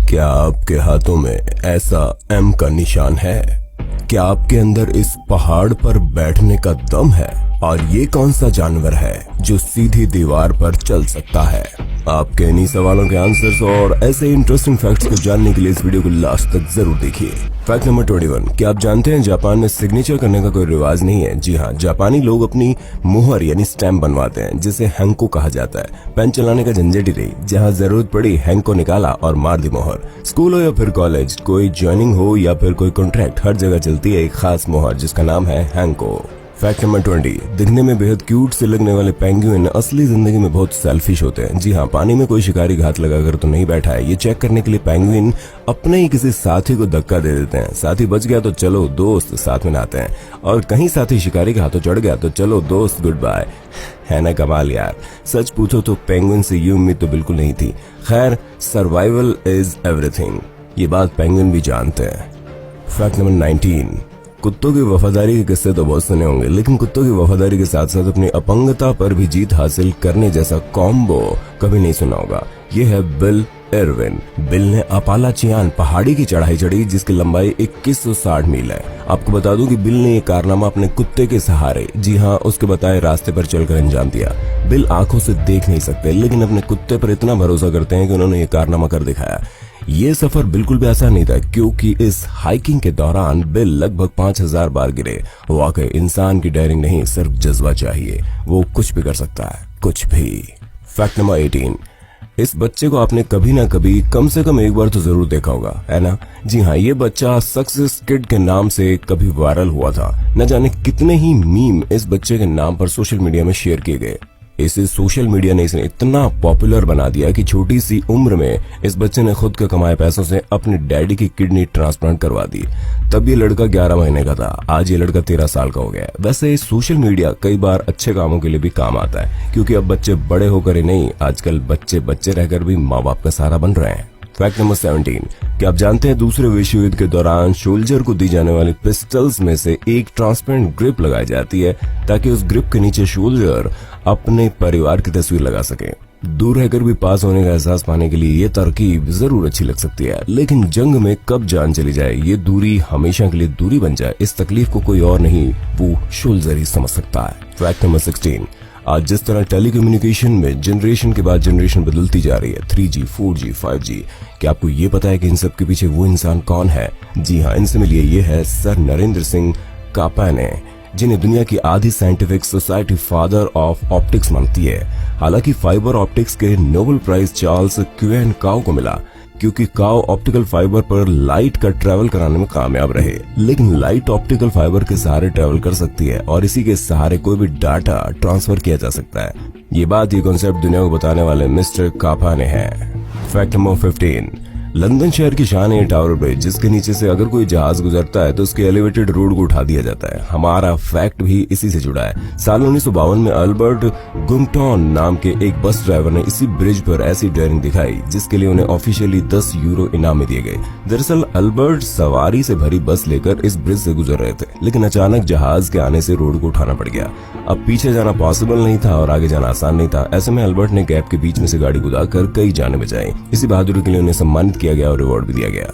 क्या आपके हाथों में ऐसा एम का निशान है? क्या आपके अंदर इस पहाड़ पर बैठने का दम है? और ये कौन सा जानवर है जो सीधी दीवार पर चल सकता है? आपके इन्हीं सवालों के आंसर्स और ऐसे इंटरेस्टिंग फैक्ट्स को जानने के लिए इस वीडियो को लास्ट तक जरूर देखिए। फैक्ट नंबर 21, क्या आप जानते हैं जापान में सिग्नेचर करने का कोई रिवाज नहीं है? जी हाँ, जापानी लोग अपनी मुहर यानी स्टैम्प बनवाते हैं जिसे हैंको कहा जाता है। पेन चलाने का झंझट ही नहीं, जहाँ जरूरत पड़ी हैंको निकाला और मार दी मोहर। स्कूल हो या फिर कॉलेज, कोई ज्वाइनिंग हो या फिर कोई कॉन्ट्रैक्ट, हर जगह चलती है एक खास मोहर जिसका नाम है हैंको। फैक्ट नंबर 20, दिखने में बेहद क्यूट से लगने वाले पेंगुइन असली जिंदगी में बहुत सेल्फिश होते हैं। जी हाँ, पानी में कोई शिकारी घात लगाकर तो नहीं बैठा है। ये चेक करने के लिए पेंगुइन अपने ही किसी साथी को धक्का दे देते हैं। साथी बच गया तो चलो दोस्त साथ में नहाते हैं, और कहीं साथी शिकारी के हाथों चढ़ गया तो चलो दोस्त गुड बाय। है ना कमाल यार। सच पूछो तो पेंगुइन से ये उम्मीद तो बिल्कुल नहीं थी। खैर, सर्वाइवल इज एवरीथिंग, ये बात पेंगुइन भी जानते हैं। फैक्ट नंबर 19, कुत्तों की वफादारी के किस्से तो बहुत सुने होंगे, लेकिन कुत्तों की वफादारी के साथ साथ अपनी अपंगता पर भी जीत हासिल करने जैसा कॉम्बो कभी नहीं सुना होगा। ये है बिल इरविन। बिल ने अपालाचियान पहाड़ी की चढ़ाई चढ़ी जिसकी लंबाई 2160 मील है। आपको बता दूं कि बिल ने ये कारनामा अपने कुत्ते के सहारे, जी हाँ, उसके बताए रास्ते पर चलकर अंजाम दिया। बिल आंखों से देख नहीं सकते, लेकिन अपने कुत्ते पर इतना भरोसा करते हैं कि उन्होंने ये कारनामा कर दिखाया। ये सफर बिल्कुल भी आसान नहीं था, क्योंकि इस हाइकिंग के दौरान बिल लगभग 5000 बार गिरे। वाकई इंसान की डेयरिंग नहीं, सिर्फ जज्बा चाहिए, वो कुछ भी कर सकता है, कुछ भी। फैक्ट नंबर 18, इस बच्चे को आपने कभी ना कभी कम से कम एक बार तो जरूर देखा होगा, है ना? जी हाँ, ये बच्चा सक्सेस किड के नाम से कभी वायरल हुआ था। न जाने कितने ही मीम इस बच्चे के नाम पर सोशल मीडिया में शेयर किए गए। इसे सोशल मीडिया ने इसे इतना पॉपुलर बना दिया कि छोटी सी उम्र में इस बच्चे ने खुद के कमाए पैसों से अपनी डैडी की किडनी ट्रांसप्लांट करवा दी। तब ये लड़का 11 महीने का था, आज ये लड़का 13 साल का हो गया है। वैसे सोशल मीडिया कई बार अच्छे कामों के लिए भी काम आता है, क्योंकि अब बच्चे बड़े होकर ही नहीं, आजकल बच्चे बच्चे रहकर भी माँ बाप का सहारा बन रहे हैं। फैक्ट नंबर 17, क्या आप जानते हैं दूसरे विश्व युद्ध के दौरान सोल्जर को दी जाने वाली पिस्टल्स में से एक ट्रांसपेरेंट ग्रिप लगाई जाती है ताकि उस ग्रिप के नीचे सोल्जर अपने परिवार की तस्वीर लगा सके। दूर रहकर भी पास होने का एहसास पाने के लिए ये तरकीब जरूर अच्छी लग सकती है, लेकिन जंग में कब जान चली जाए, ये दूरी हमेशा के लिए दूरी बन जाए, इस तकलीफ को कोई और नहीं, वो सोल्जर ही समझ सकता है। फैक्ट नंबर 16, आज जिस तरह टेलीकम्युनिकेशन में जनरेशन के बाद जनरेशन बदलती जा रही है, 3G, 4G, 5G, क्या आपको ये पता है कि इन सब के पीछे वो इंसान कौन है? जी हाँ, इनसे मिलिए, ये है सर नरेंद्र सिंह कापाने, जिन्हें दुनिया की आधी scientific society father of optics मानती है। हालांकि फाइबर ऑप्टिक्स के नोबेल प्राइज चार्ल्स क्वेन काउ को मिला, क्योंकि काउ ऑप्टिकल फाइबर पर लाइट का ट्रेवल कराने में कामयाब रहे। लेकिन लाइट ऑप्टिकल फाइबर के सहारे ट्रेवल कर सकती है और इसी के सहारे कोई भी डाटा ट्रांसफर किया जा सकता है। ये कॉन्सेप्ट दुनिया को बताने वाले मिस्टर कापा ने है। फैक्ट नंबर 15, लंदन शहर की शान है टावर ब्रिज, जिसके नीचे से अगर कोई जहाज गुजरता है तो उसके एलिवेटेड रोड को उठा दिया जाता है। हमारा फैक्ट भी इसी से जुड़ा है। साल 1952 में अल्बर्ट गुंगटॉन नाम के एक बस ड्राइवर ने इसी ब्रिज पर ऐसी डेयरिंग दिखाई जिसके लिए उन्हें ऑफिशियली 10 यूरो इनाम में दिए गए। दरअसल अल्बर्ट सवारी से भरी बस लेकर इस ब्रिज से गुजर रहे थे, लेकिन अचानक जहाज के आने से रोड को उठाना पड़ गया। अब पीछे जाना पॉसिबल नहीं था और आगे जाना आसान नहीं था। ऐसे में अल्बर्ट ने गैप के बीच में से गाड़ी कुदाकर कई जानें बचाई। इसी बहादुरी के लिए उन्हें सम्मानित किया गया और रिवॉर्ड भी दिया गया।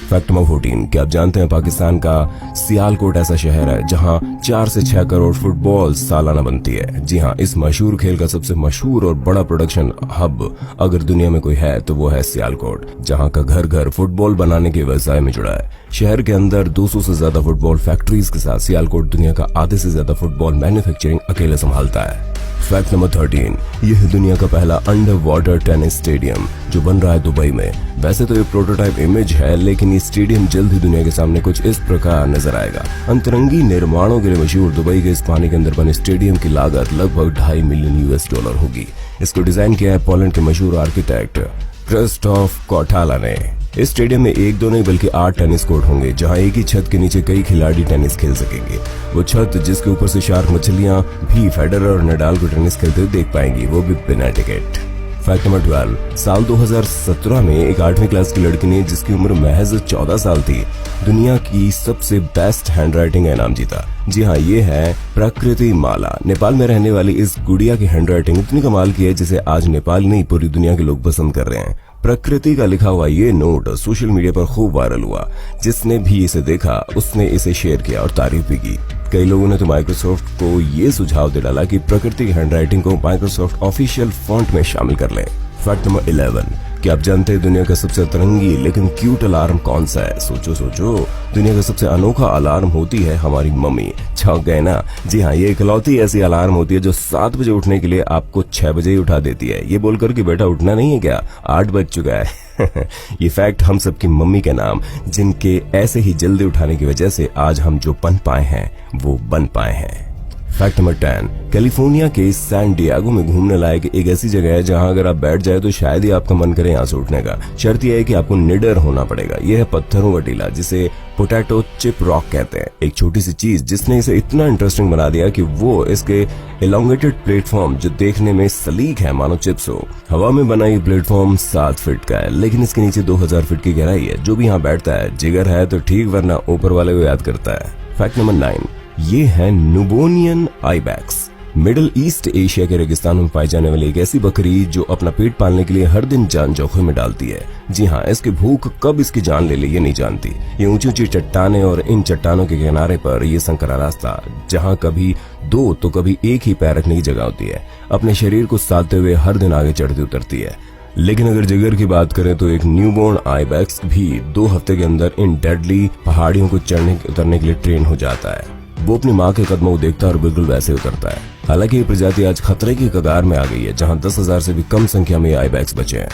फैक्ट नंबर 14, क्या आप जानते हैं पाकिस्तान का सियालकोट ऐसा शहर है जहां 4 से 6 करोड़ फुटबॉल सालाना बनती है। जी हाँ, इस मशहूर खेल का सबसे मशहूर और बड़ा प्रोडक्शन हब अगर दुनिया में कोई है तो वो है सियालकोट, जहां का घर घर फुटबॉल बनाने के व्यवसाय में जुड़ा है। शहर के अंदर 200 से ज्यादा फुटबॉल फैक्ट्रीज के साथ सियालकोट दुनिया का आधे से ज्यादा फुटबॉल मैन्युफैक्चरिंग अकेले संभालता है। फैक्ट नंबर 13, यह है दुनिया का पहला अंडर वाटर टेनिस स्टेडियम जो बन रहा है दुबई में। वैसे तो ये प्रोटोटाइप इमेज है, लेकिन ये स्टेडियम जल्द ही दुनिया के सामने कुछ इस प्रकार नजर आएगा। अंतरंगी निर्माणों के लिए मशहूर दुबई के इस पानी के अंदर बने स्टेडियम की लागत लगभग $2.5 मिलियन होगी। इसको डिजाइन किया है पोलैंड के मशहूर आर्किटेक्ट क्रिस्टोफ कोटाला ने। इस स्टेडियम में 1-2 नहीं बल्कि 8 टेनिस कोर्ट होंगे, जहां एक ही छत के नीचे कई खिलाड़ी टेनिस खेल सकेंगे। वो छत जिसके ऊपर से शार्क मछलियां भी फेडरर और नडाल को टेनिस खेलते हुए देख पाएंगी, वो भी बिना टिकट। फैक्ट नंबर 12, साल 2017 में एक 8वीं क्लास की लड़की ने, जिसकी उम्र महज 14 साल थी, दुनिया की सबसे बेस्ट हैंडराइटिंग का इनाम जीता। जी हाँ, ये है प्रकृति माला। नेपाल में रहने वाली इस गुड़िया की हैंडराइटिंग इतनी कमाल की है जिसे आज नेपाल नहीं पूरी दुनिया के लोग पसंद कर रहे हैं। प्रकृति का लिखा हुआ ये नोट सोशल मीडिया पर खूब वायरल हुआ। जिसने भी इसे देखा उसने इसे शेयर किया और तारीफ भी की। कई लोगों ने तो माइक्रोसॉफ्ट को ये सुझाव दे डाला कि प्रकृति की हैंडराइटिंग को माइक्रोसॉफ्ट ऑफिशियल फॉन्ट में शामिल कर ले। फैक्ट नंबर 11, क्या आप जानते हैं दुनिया का सबसे अतरंगी लेकिन क्यूट अलार्म कौन सा है? सोचो सोचो, दुनिया का सबसे अनोखा अलार्म होती है हमारी मम्मी। छौंक गए ना? जी हाँ, ये इकलौती ऐसी अलार्म होती है जो 7 बजे उठने के लिए आपको 6 बजे ही उठा देती है, ये बोलकर कि बेटा उठना नहीं है क्या, 8 बज चुका है। ये फैक्ट हम सबकी मम्मी के नाम, जिनके ऐसे ही जल्दी उठाने की वजह से आज हम जो बन पाए हैं वो बन पाए हैं। फैक्ट नंबर 10, कैलिफोर्निया के सैन डिएगो में घूमने लायक एक ऐसी जगह है जहां अगर आप बैठ जाए तो शायद ही आपका मन करे यहाँ से उठने का। शर्त यह है कि आपको निडर होना पड़ेगा। यह है पत्थरों का टीला, जिसे पोटैटो चिप रॉक कहते हैं। एक छोटी सी चीज जिसने इसे इतना इंटरेस्टिंग बना दिया कि वो इसके एलोंगेटेड प्लेटफॉर्म, जो देखने में सलीक है मानो चिप्स हो। हवा में बना ये प्लेटफॉर्म 7 फीट का है, लेकिन इसके नीचे 2000 फीट की गहराई है। जो भी यहाँ बैठता है जिगर है तो ठीक, वरना ऊपर वाले को याद करता है। फैक्ट नंबर 9, ये है नुबोनियन आइबैक्स। मिडिल ईस्ट एशिया के रेगिस्तानों में पाई जाने वाली एक ऐसी बकरी जो अपना पेट पालने के लिए हर दिन जान जोखिम में डालती है। जी हाँ, इसकी भूख कब इसकी जान ले ये नहीं जानती। ये ऊंची ऊंची चट्टाने और इन चट्टानों के किनारे पर ये संकरा रास्ता, जहाँ कभी 2 तो कभी 1 ही पैर रखने की जगह होती है, अपने शरीर को साधते हुए हर दिन आगे चढ़ती उतरती है। लेकिन अगर जिगर की बात करें तो एक न्यूबॉर्न आइबैक्स भी 2 हफ्ते के अंदर इन डेडली पहाड़ियों को चढ़ने उतरने के लिए ट्रेन हो जाता है। वो अपनी माँ के कदमों को देखता है और बिल्कुल वैसे उतरता है। हालांकि ये प्रजाति आज खतरे की कगार में आ गई है, जहां 10,000 से भी कम संख्या में आइबैक्स बचे हैं।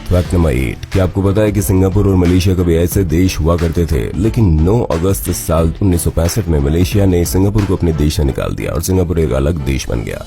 फैक्ट नंबर 8, क्या आपको पता है कि सिंगापुर और मलेशिया कभी ऐसे देश हुआ करते थे, लेकिन 9 अगस्त साल 1965 में मलेशिया ने सिंगापुर को अपने देश से निकाल दिया और सिंगापुर एक अलग देश बन गया।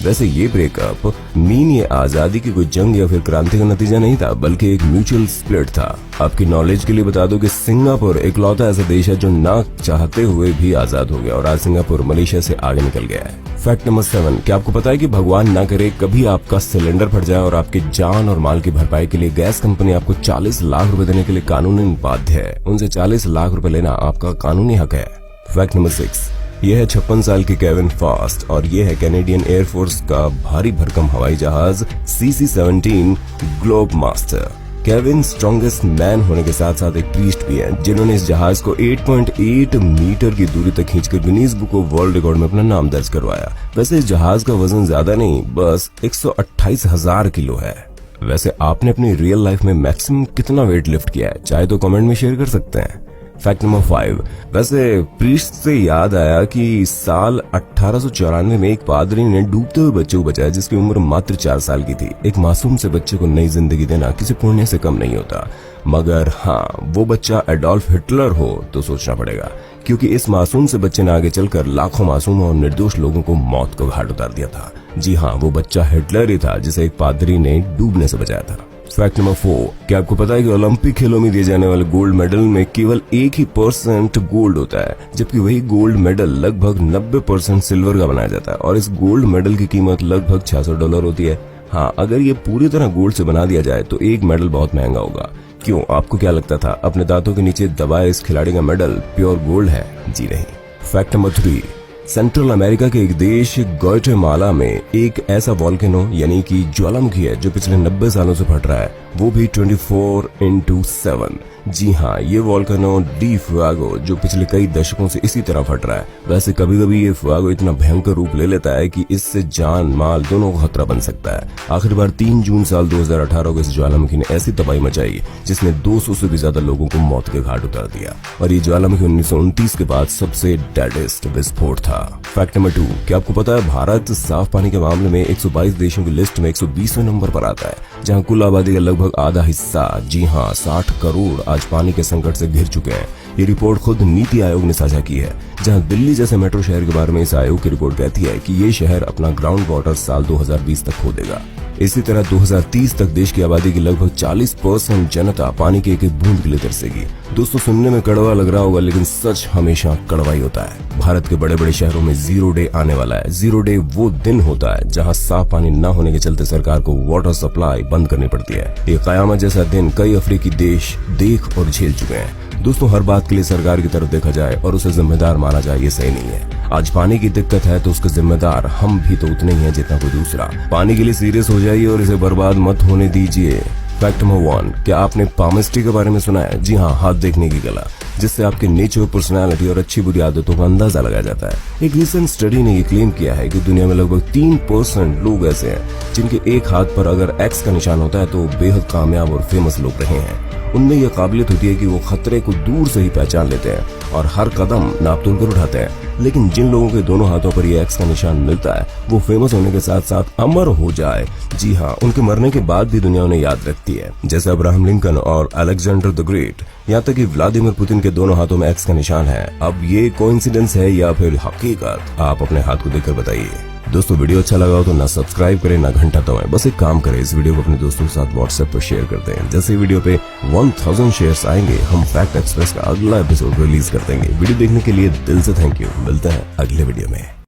वैसे ये ब्रेकअप मीन ये आजादी की कोई जंग या फिर क्रांति का नतीजा नहीं था, बल्कि एक म्यूचुअल स्प्लिट था। आपकी नॉलेज के लिए बता दो कि सिंगापुर इकलौता ऐसा देश है जो ना चाहते हुए भी आजाद हो गया और आज सिंगापुर मलेशिया से आगे निकल गया है। फैक्ट नंबर 7, क्या आपको पता है कि भगवान ना करे कभी आपका सिलेंडर फट जाए और आपकी जान और माल की भरपाई के लिए गैस कंपनी आपको 40 लाख रुपए देने के लिए कानूनी बाध्य है। उनसे 40 लाख रुपए लेना आपका कानूनी हक है। फैक्ट नंबर 6, यह है 56 साल की केविन फास्ट और यह है कैनेडियन एयरफोर्स का भारी भरकम हवाई जहाज CC-17 globe master. Kevin strongest man होने के साथ साथ एक प्रीस्ट भी हैं, जिन्होंने इस जहाज को 8.8 मीटर की दूरी तक खींचकर Guinness book of world record में अपना नाम दर्ज करवाया। वैसे इस जहाज का वजन ज्यादा नहीं, बस 128,000 किलो है। वैसे आपने अपनी रियल लाइफ में मैक्सिमम कितना वेट लिफ्ट किया है? चाहे तो कमेंट में शेयर कर सकते हैं। फैक्ट नंबर 5, वैसे प्रीस्ट से याद आया कि साल 1894 में एक पादरी ने डूबते हुए बच्चे को बचाया जिसकी उम्र मात्र 4 साल की थी। एक मासूम से बच्चे को नई जिंदगी देना किसी पुण्य से कम नहीं होता, मगर हाँ, वो बच्चा एडोल्फ हिटलर हो तो सोचना पड़ेगा, क्योंकि इस मासूम से बच्चे ने आगे चलकर लाखों मासूम और निर्दोष लोगों को मौत को घाट उतार दिया था। जी हाँ, वो बच्चा हिटलर ही था जिसे एक पादरी ने डूबने से बचाया था। फैक्ट नंबर 4, क्या आपको पता है कि ओलंपिक खेलों में दिए जाने वाले गोल्ड मेडल में केवल 1% गोल्ड होता है, जबकि वही गोल्ड मेडल लगभग 90% सिल्वर का बनाया जाता है और इस गोल्ड मेडल की कीमत लगभग $600 होती है। हाँ, अगर ये पूरी तरह गोल्ड से बना दिया जाए तो एक मेडल बहुत महंगा होगा। क्यों, आपको क्या लगता था अपने दांतों के नीचे दबाए इस खिलाड़ी का मेडल प्योर गोल्ड है? जी नहीं। फैक्ट नंबर 3, सेंट्रल अमेरिका के एक देश ग्वाटेमाला में एक ऐसा वॉल्केनो यानी कि ज्वालामुखी है जो पिछले 90 सालों से फट रहा है, वो भी 24/7। जी हाँ, ये वॉल्केनो डी फुआगो जो पिछले कई दशकों से इसी तरह फट रहा है। वैसे कभी कभी ये फुआगो इतना भयंकर रूप ले लेता है कि इससे जान माल दोनों को खतरा बन सकता है। आखिर बार 3 जून साल 2018 को इस ज्वालामुखी ने ऐसी तबाही मचाई जिसने 200 से भी ज्यादा लोगों को मौत के घाट उतार दिया और ये ज्वालामुखी 1929 के बाद सबसे डेडेस्ट विस्फोट था। फैक्ट नंबर 2, क्या आपको पता है भारत साफ पानी के मामले में 122 देशों की लिस्ट में 120वें नंबर पर आता है, जहां कुल आबादी का लगभग आधा हिस्सा, जी हाँ 60 करोड़, आज पानी के संकट से घिर चुके हैं। ये रिपोर्ट खुद नीति आयोग ने साझा की है, जहां दिल्ली जैसे मेट्रो शहर के बारे में इस आयोग की रिपोर्ट कहती है कि ये शहर अपना ग्राउंड वाटर साल 2020 तक खो देगा। इसी तरह 2030 तक देश की आबादी की लगभग 40% जनता पानी के एक एक बूंद के लिए तरसेगी। दोस्तों, सुनने में कड़वा लग रहा होगा, लेकिन सच हमेशा कड़वा ही होता है। भारत के बड़े बड़े शहरों में 0 डे आने वाला है। 0 डे वो दिन होता है जहां साफ पानी न होने के चलते सरकार को वाटर सप्लाई बंद करनी पड़ती है। ये कयामत जैसा दिन कई अफ्रीकी देश देख और झेल चुके हैं। दोस्तों, हर बात के लिए सरकार की तरफ देखा जाए और उसे जिम्मेदार माना जाए, ये सही नहीं है। आज पानी की दिक्कत है तो उसके जिम्मेदार हम भी तो उतने ही हैं जितना कोई दूसरा। पानी के लिए सीरियस हो जाइए और इसे बर्बाद मत होने दीजिए। फैक्ट नंबर 1, क्या आपने पामिस्ट्री के बारे में सुना है? जी हाँ, हाथ देखने की कला, जिससे आपके नेचर, पर्सनालिटी और अच्छी बुरी आदतों का अंदाजा लगाया जाता है। एक रिसेंट स्टडी ने ये क्लेम किया है कि दुनिया में लगभग 3% लोग ऐसे हैं जिनके एक हाथ पर अगर एक्स का निशान होता है तो बेहद कामयाब और फेमस लोग रहे हैं। उनमें यह काबिलियत होती है कि वो खतरे को दूर से ही पहचान लेते हैं और हर कदम नाप तोल कर उठाते हैं। लेकिन जिन लोगों के दोनों हाथों पर ये एक्स का निशान मिलता है वो फेमस होने के साथ साथ अमर हो जाए। जी हाँ, उनके मरने के बाद भी दुनिया उन्हें याद रखती है, जैसे अब्राहम लिंकन और अलेक्जेंडर द ग्रेट। यहाँ तक कि व्लादिमीर पुतिन के दोनों हाथों में एक्स का निशान है। अब ये कोइंसिडेंस है या फिर हकीकत? आप अपने हाथ को देखकर बताइए। दोस्तों, वीडियो अच्छा लगा हो तो ना सब्सक्राइब करें ना घंटा दबाएं। बस एक काम करें, इस वीडियो को अपने दोस्तों के साथ व्हाट्सएप पर शेयर कर दें। जैसे वीडियो पे 1000 शेयर्स आएंगे हम फैक्ट एक्सप्रेस का अगला एपिसोड रिलीज कर देंगे। वीडियो देखने के लिए दिल से थैंक यू। मिलते हैं अगले वीडियो में।